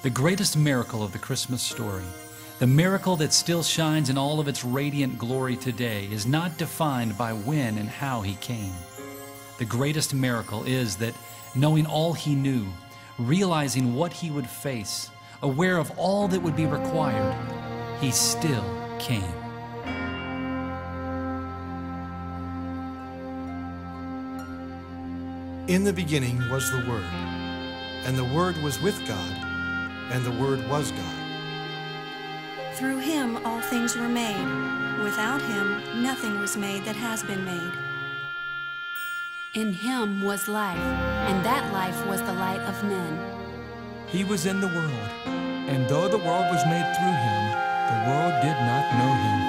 The greatest miracle of the Christmas story, the miracle that still shines in all of its radiant glory today, is not defined by when and how he came. The greatest miracle is that, knowing all he knew, realizing what he would face, aware of all that would be required, he still came. In the beginning was the Word, and the Word was with God, and the Word was God. Through him all things were made. Without him nothing was made that has been made. In him was life, and that life was the light of men. He was in the world, and though the world was made through him, the world did not know him.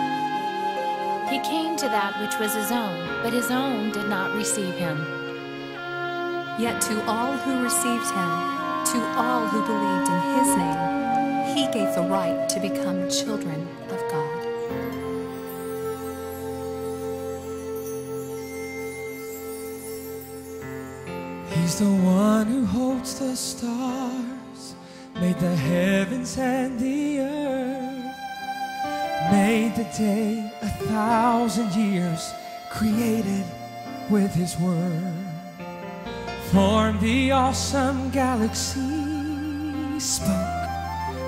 He came to that which was his own, but his own did not receive him. Yet to all who received him, to all who believed in his name, he gave the right to become children of God. He's the one who holds the stars, made the heavens and the earth, made the day 1,000 years, created with his word, formed the awesome galaxy, spoke,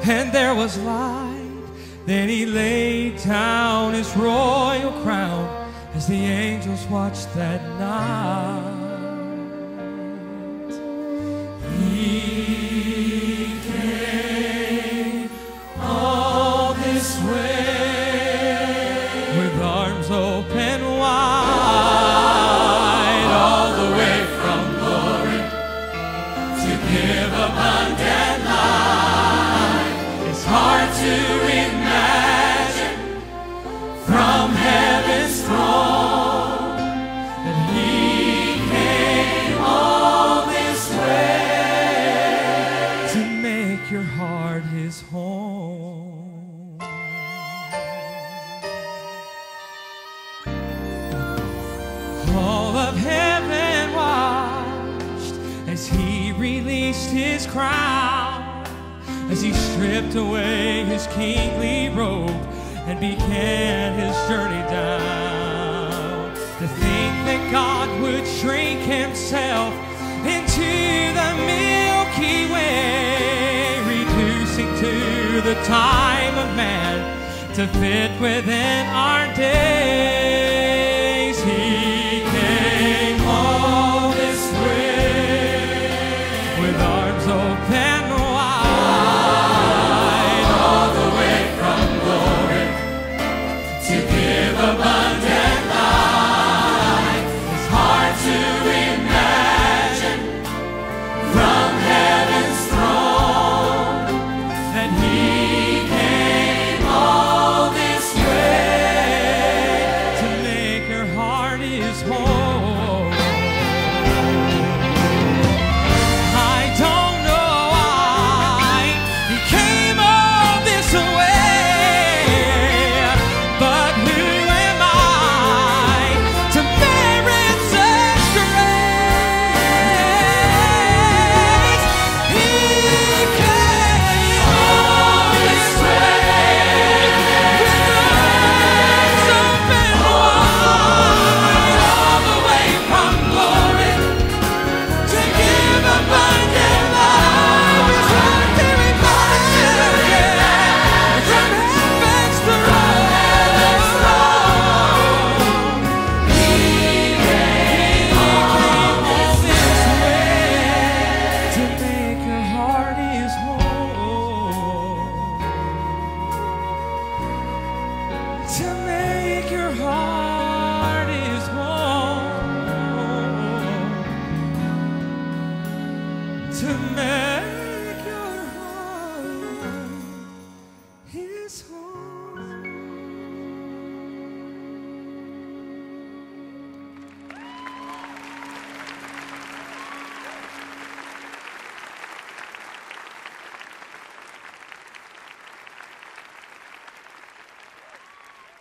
and there was light. Then he laid down his royal crown as the angels watched that night. He came all this way with arms open wide, all the way from glory to give abundant life. It's hard to imagine from heaven's throne that he came all this way to make your heart his home. All of heaven watched as he released his crown, as he stripped away his kingly robe and began his journey down. To think that God would shrink himself into the Milky Way, reducing to the time of man to fit within our days. He came all this way with arms open wide, all the way from glory to give abundant life. It's hard to imagine from heaven's throne that he came all this way to make your heart his home. I don't know why he came all this way, but who am I to merit such grace? He came all this way with arms open wide, all the way from glory to give abundant life. It's right there in my children, from heaven's throne. He came all this way to make your heart his home, to make your heart